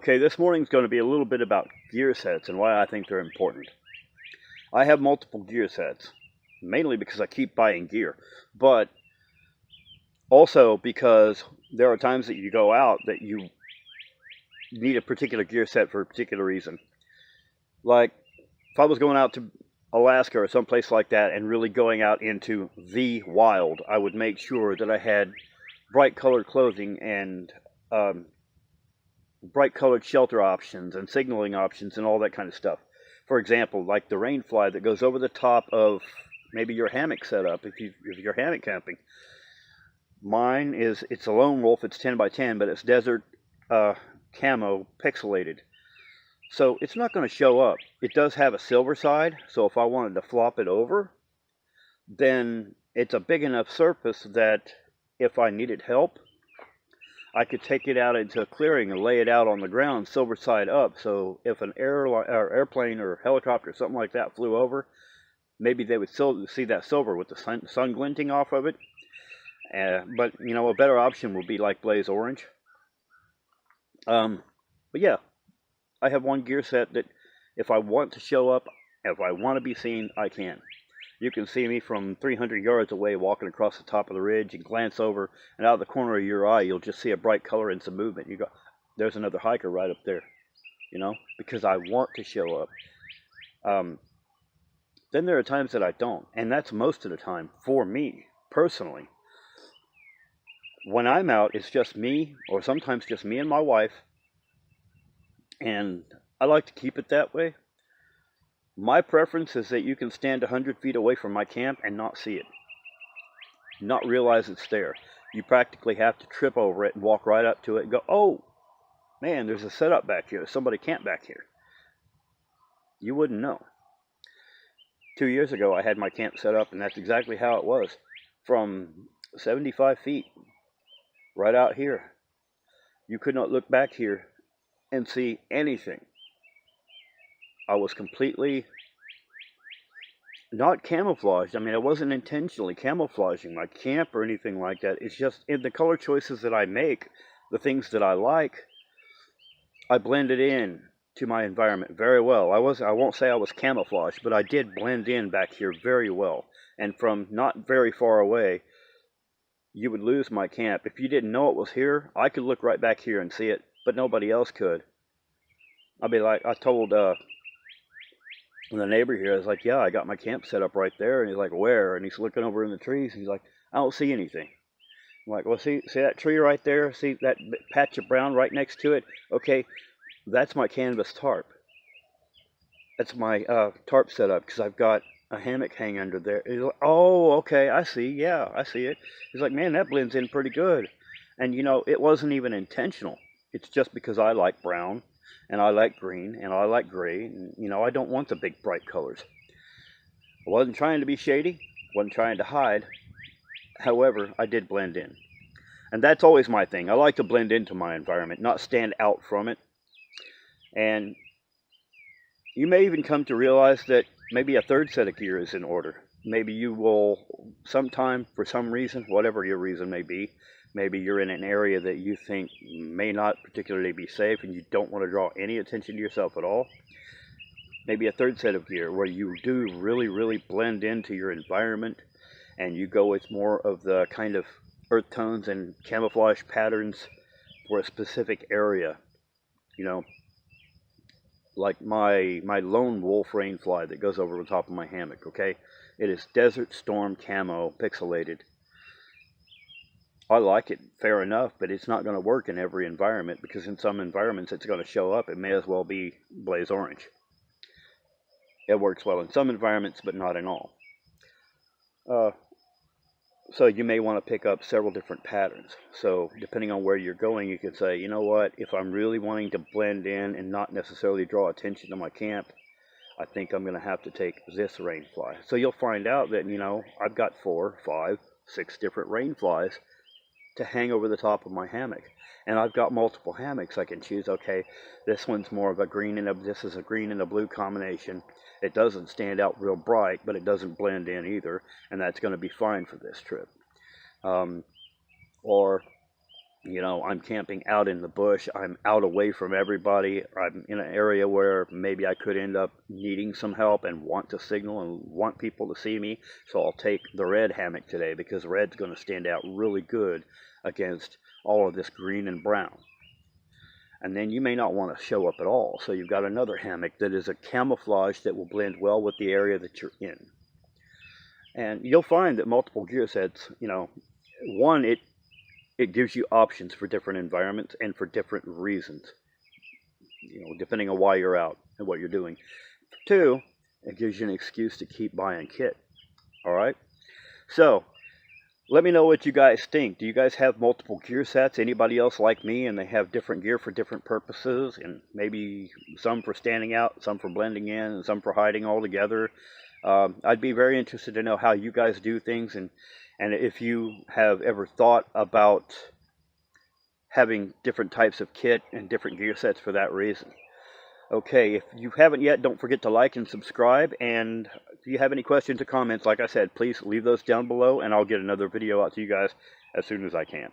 Okay, this morning's going to be a little bit about gear sets and why I think they're important. I have multiple gear sets, mainly because I keep buying gear, but also because there are times that you go out that you need a particular gear set for a particular reason. Like, if I was going out to Alaska or someplace like that and really going out into the wild, I would make sure that I had bright colored clothing and bright colored shelter options and signaling options and all that kind of stuff. For example, like the rain fly that goes over the top of maybe your hammock setup if you're hammock camping. Mine it's a lone wolf, it's 10 by 10, but it's desert camo pixelated. So it's not going to show up. It does have a silver side, so if I wanted to flop it over, then it's a big enough surface that if I needed help, I could take it out into a clearing and lay it out on the ground, silver side up. So if an airplane or helicopter or something like that flew over, maybe they would still see that silver with the sun glinting off of it. But you know, a better option would be like blaze orange. But yeah, I have one gear set that if I want to show up, if I want to be seen, I can. You can see me from 300 yards away walking across the top of the ridge and glance over, and out of the corner of your eye, you'll just see a bright color and some movement. You go, there's another hiker right up there, you know, because I want to show up. Then there are times that I don't, and that's most of the time for me, personally. When I'm out, it's just me, or sometimes just me and my wife, and I like to keep it that way. My preference is that you can stand 100 feet away from my camp and not see it, not realize it's there. You practically have to trip over it and walk right up to it and go, oh, man, there's a setup back here. Somebody camped back here. You wouldn't know. 2 years ago, I had my camp set up, and that's exactly how it was. From 75 feet, right out here, you could not look back here and see anything. I was completely not camouflaged. I mean, I wasn't intentionally camouflaging my camp or anything like that. It's just in the color choices that I make, the things that I like, I blended in to my environment very well. I won't say I was camouflaged, but I did blend in back here very well. And from not very far away, you would lose my camp. If you didn't know it was here, I could look right back here and see it, but nobody else could. I'd be like, I told the neighbor here, I was like, yeah, I got my camp set up right there. And he's like, where? And he's looking over in the trees. And he's like, I don't see anything. I'm like, well, see that tree right there? See that patch of brown right next to it? Okay, that's my canvas tarp. That's my tarp setup because I've got a hammock hang under there. He's like, oh, okay, I see. Yeah, I see it. He's like, man, that blends in pretty good. And, you know, it wasn't even intentional. It's just because I like brown. And I like green, and I like gray, and, you know, I don't want the big bright colors. I wasn't trying to be shady, wasn't trying to hide. However, I did blend in. And that's always my thing. I like to blend into my environment, not stand out from it. And you may even come to realize that maybe a third set of gear is in order. Maybe you will sometime, for some reason, whatever your reason may be, maybe you're in an area that you think may not particularly be safe and you don't want to draw any attention to yourself at all. Maybe a third set of gear where you do really, really blend into your environment and you go with more of the kind of earth tones and camouflage patterns for a specific area. You know, like my lone wolf rain fly that goes over the top of my hammock, okay? It is Desert Storm camo pixelated. I like it, fair enough, but it's not going to work in every environment because in some environments it's going to show up. It may as well be blaze orange. It works well in some environments, but not in all. So you may want to pick up several different patterns. So depending on where you're going, you could say, you know what, if I'm really wanting to blend in and not necessarily draw attention to my camp, I think I'm going to have to take this rain fly. So you'll find out that, you know, I've got 4, 5, 6 different rain flies to hang over the top of my hammock. And I've got multiple hammocks I can choose. Okay, this one's more of a green and this is a green and a blue combination. It doesn't stand out real bright, but it doesn't blend in either, and that's going to be fine for this trip. Or You know, I'm camping out in the bush. I'm out away from everybody. I'm in an area where maybe I could end up needing some help and want to signal and want people to see me. So I'll take the red hammock today because red's going to stand out really good against all of this green and brown. And then you may not want to show up at all. So you've got another hammock that is a camouflage that will blend well with the area that you're in. And you'll find that multiple gear sets, you know, one, it gives you options for different environments and for different reasons, you know, depending on why you're out and what you're doing. Two, it gives you an excuse to keep buying kit. All right. So let me know what you guys think. Do you guys have multiple gear sets? Anybody else like me, and they have different gear for different purposes, and maybe some for standing out, some for blending in, and some for hiding altogether? I'd be very interested to know how you guys do things, and if you have ever thought about having different types of kit and different gear sets for that reason. Okay, if you haven't yet, don't forget to like and subscribe. And if you have any questions or comments, like I said, please leave those down below, and I'll get another video out to you guys as soon as I can.